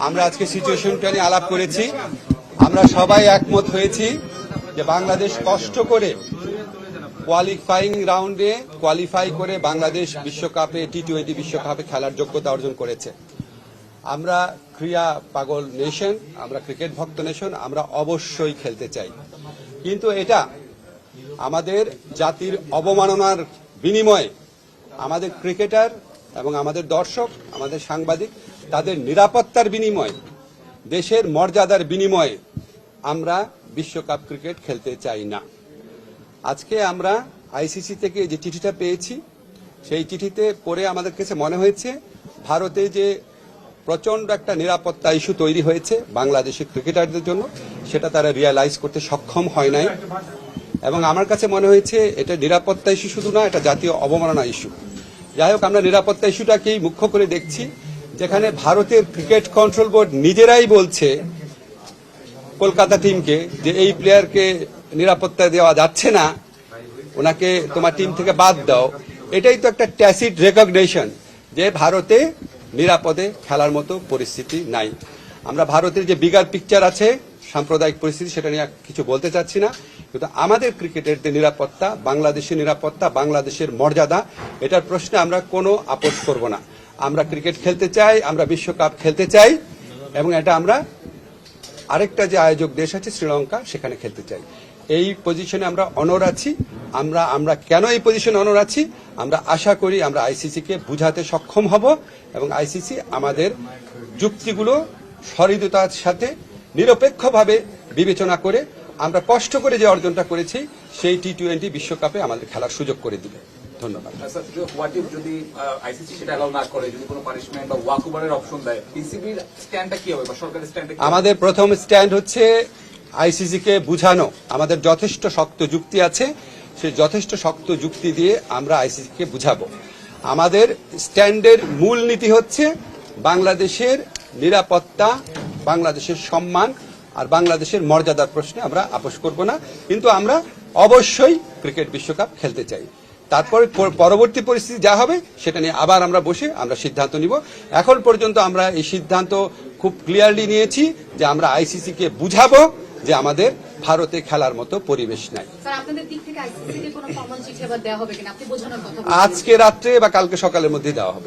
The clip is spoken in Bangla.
আমরা আজকে সিচুয়েশনটা নিয়ে আলাপ করেছি। আমরা সবাই একমত হয়েছি যে বাংলাদেশ কষ্ট করে কোয়ালিফাইং রাউন্ডে কোয়ালিফাই করে বাংলাদেশ বিশ্বকাপে টি-20 বিশ্বকাপে খেলার যোগ্যতা অর্জন করেছে। আমরা ক্রীড়া পাগল নেশন, আমরা ক্রিকেট ভক্ত নেশন, আমরা অবশ্যই খেলতে চাই, কিন্তু এটা আমাদের জাতির অবমাননার বিনিময়ে আমাদের ক্রিকেটার এবং আমাদের দর্শক, আমাদের সাংবাদিক, তাদের নিরাপত্তার বিনিময়ে, দেশের মর্যাদার বিনিময়ে আমরা বিশ্বকাপ ক্রিকেট খেলতে চাই না। আজকে আমরা আইসিসি থেকে যে চিঠিটা পেয়েছি, সেই চিঠিতে পড়ে আমাদের কাছে মনে হয়েছে ভারতে যে প্রচন্ড একটা নিরাপত্তা ইস্যু তৈরি হয়েছে বাংলাদেশের ক্রিকেটারদের জন্য, সেটা তারা রিয়ালাইজ করতে সক্ষম হয় নাই। এবং আমার কাছে মনে হয়েছে এটা নিরাপত্তা ইস্যু শুধু না, এটা জাতীয় অবমাননা ইস্যু। যাই হোক, আমরা নিরাপত্তা ইস্যুটাকেই মুখ্য করে দেখছি, যেখানে ভারতের ক্রিকেট কন্ট্রোল বোর্ড নিজেরাই বলছে কলকাতা টিমকে যে এই প্লেয়ারকে নিরাপত্তা দেওয়া যাচ্ছে না, ওনাকে তোমার টিম থেকে বাদ দাও। এটাই তো একটা ট্যাসিট রেকগনিশন যে ভারতে নিরাপদে খেলার মতো পরিস্থিতি নাই। আমরা ভারতের যে বিগার পিকচার আছে, সাম্প্রদায়িক পরিস্থিতি, সেটা নিয়ে কিছু বলতে চাচ্ছি না, কিন্তু আমাদের ক্রিকেটের নিরাপত্তা, বাংলাদেশের নিরাপত্তা, বাংলাদেশের মর্যাদা, এটার প্রশ্নে আমরা কোনো আপোষ করব না। আমরা ক্রিকেট খেলতে চাই, আমরা বিশ্বকাপ খেলতে চাই, এবং এটা আমরা আরেকটা যে আয়োজক দেশ আছে শ্রীলঙ্কা, সেখানে খেলতে চাই। এই পজিশনে আমরা অনড় আছি। আমরা কেন এই পজিশনে অনড় আছি? আমরা আশা করি আমরা আইসিসিকে বুঝাতে সক্ষম হব, এবং আইসিসি আমাদের যুক্তিগুলো সহৃদয়তার সাথে নিরপেক্ষভাবে বিবেচনা করে আমরা কষ্ট করে যে অর্জনটা করেছি সেই টি-20 বিশ্বকাপে আমাদের খেলার সুযোগ করে দিবে। ধন্যবাদ। যদি আইসিসি সেটা অ্যালাউ না করে, যদি কোনো পানিশমেন্ট বা ওয়াকওভারের অপশন দেয়, পিসিবির স্ট্যান্ডটা কি হবে বা সরকারের স্ট্যান্ডটা কি হবে? আমাদের প্রথম স্ট্যান্ড হচ্ছে আইসিসিকে বুঝানো। আমাদের যথেষ্ট শক্ত যুক্তি আছে, সেই যথেষ্ট শক্ত যুক্তি দিয়ে আমরা আইসিসিকে বুঝাবো। আমাদের স্ট্যান্ডের মূল নীতি হচ্ছে বাংলাদেশের নিরাপত্তা, বাংলাদেশের সম্মান আর বাংলাদেশের মর্যাদার প্রশ্নে আমরা আপোষ করব না, কিন্তু আমরা অবশ্যই ক্রিকেট বিশ্বকাপ খেলতে চাই। তারপরে পরবর্তী পরিস্থিতি যা হবে সেটা নিয়ে আবার আমরা বসে আমরা সিদ্ধান্ত নিব। এখন পর্যন্ত আমরা এই সিদ্ধান্ত খুব ক্লিয়ারলি নিয়েছি যে আমরা আইসিসিকে বুঝাবো যে আমাদের ভারতে খেলার মতো পরিবেশ নাই। আজকে রাত্রে বা কালকে সকালের মধ্যে দেওয়া হবে।